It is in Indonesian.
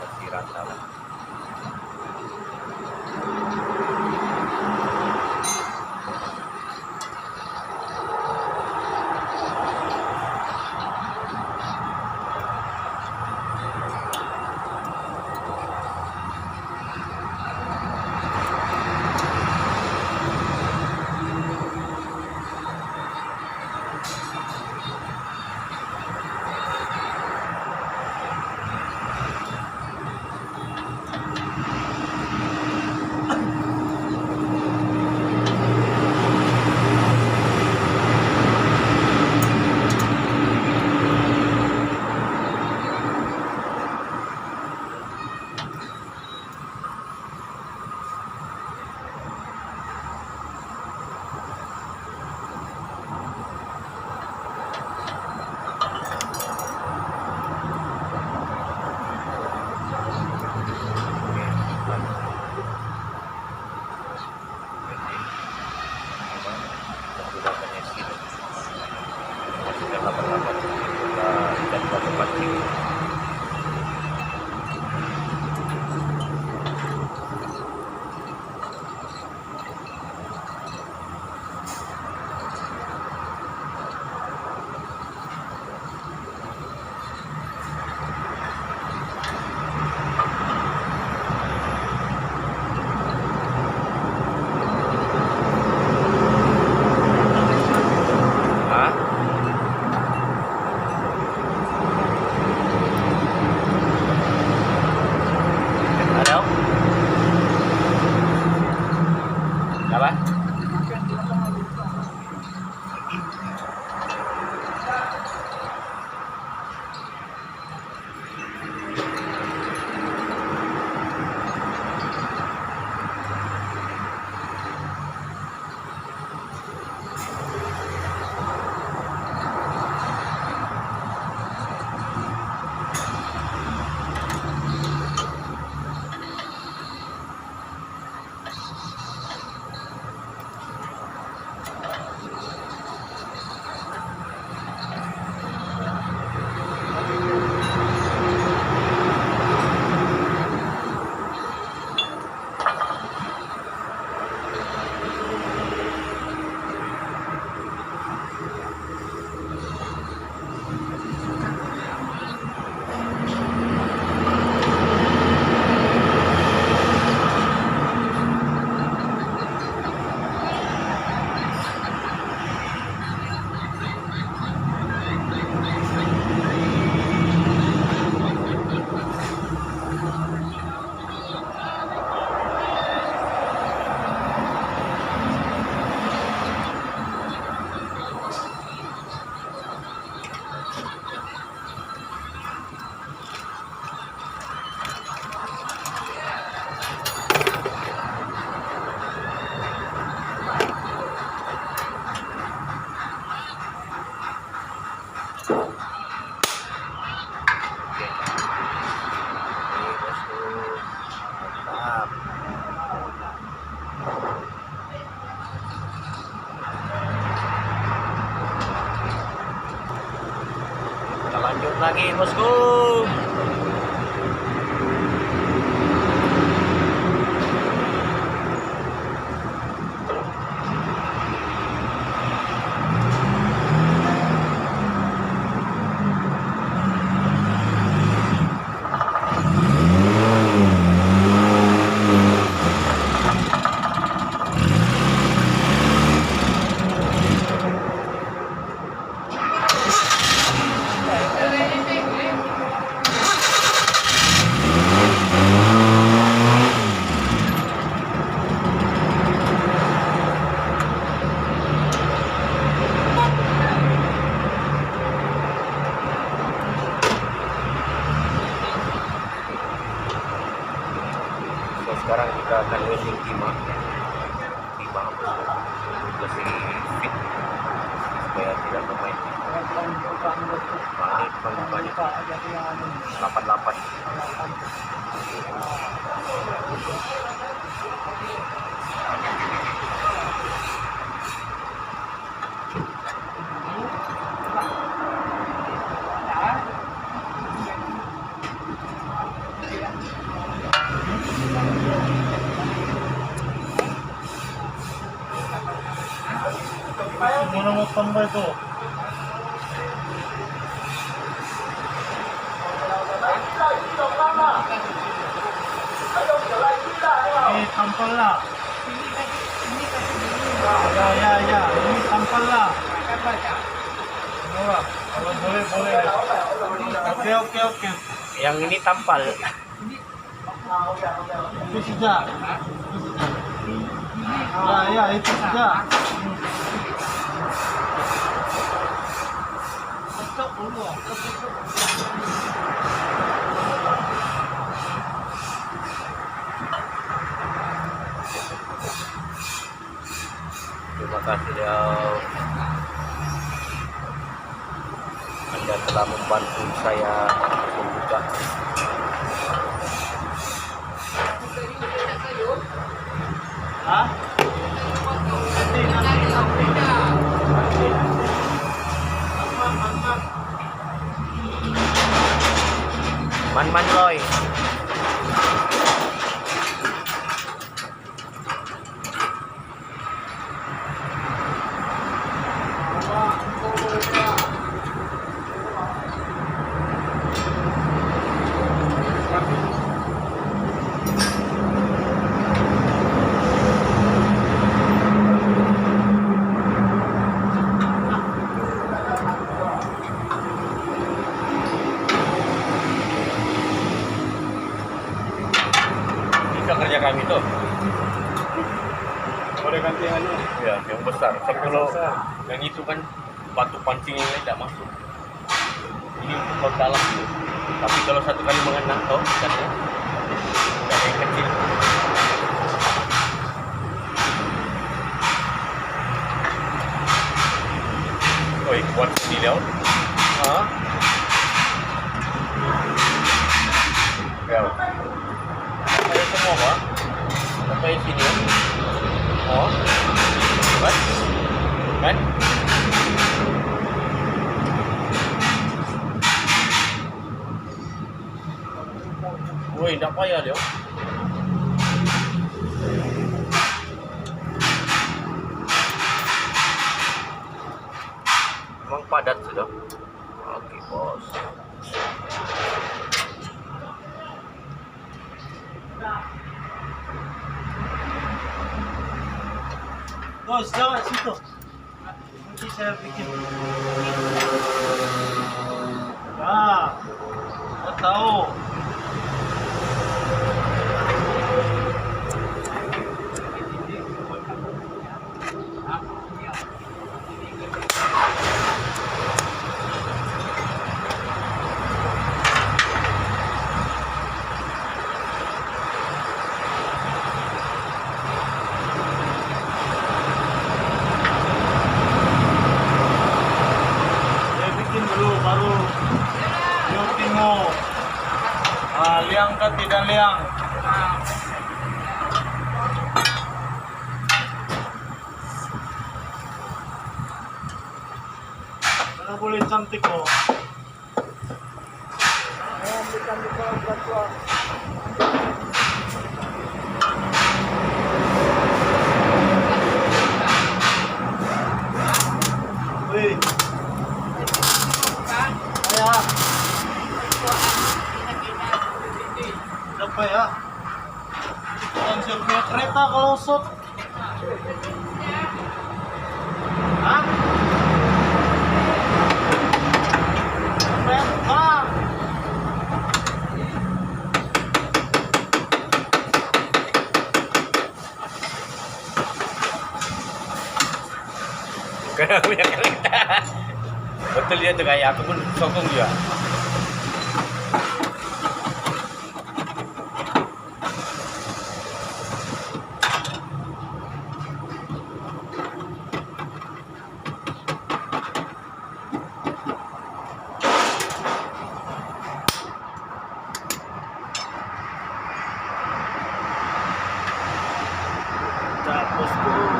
masih rata lah. Apa? Lanjut lagi bosku. Sekarang kita akan welding timah bersih fit supaya tidak bermain. Ini banyak 88. mana mau tambah itu? Ini tampal lah. Ya, ini tampal lah. Kalau boleh. Oke. Yang ini tampal. Itu sudah. Ya, itu sudah. Terima kasih ya. Anda telah membantu saya membuka. Hah? Nanti. Man Loy. Kerja kami tuh Boleh ganti yang ini? ya yang besar. Tapi kalau yang itu kan batu pancing yang lain tidak masuk. Ini untuk laut dalam dulu. Tapi kalau satu kali mengena tau ikannya ikan yang kecil. Oi, kuat sini laut. Ya. Ada semua pak. Sampai sini. Oh, kan? Woi, tidak payah dia. Memang padat sudah. Oke, bos. Bos, jangan situ. Nanti saya bikin. Nah, saya tahu. Baru yuk tengok liang kan tidak liang. Mana boleh cantik kok. Wih. Apa ya? Bukan siapnya kereta kalau shot. Hah? Kereta. Karena punya kereta. Betul dia tuh kayak aku pun sokong dia. Bosku.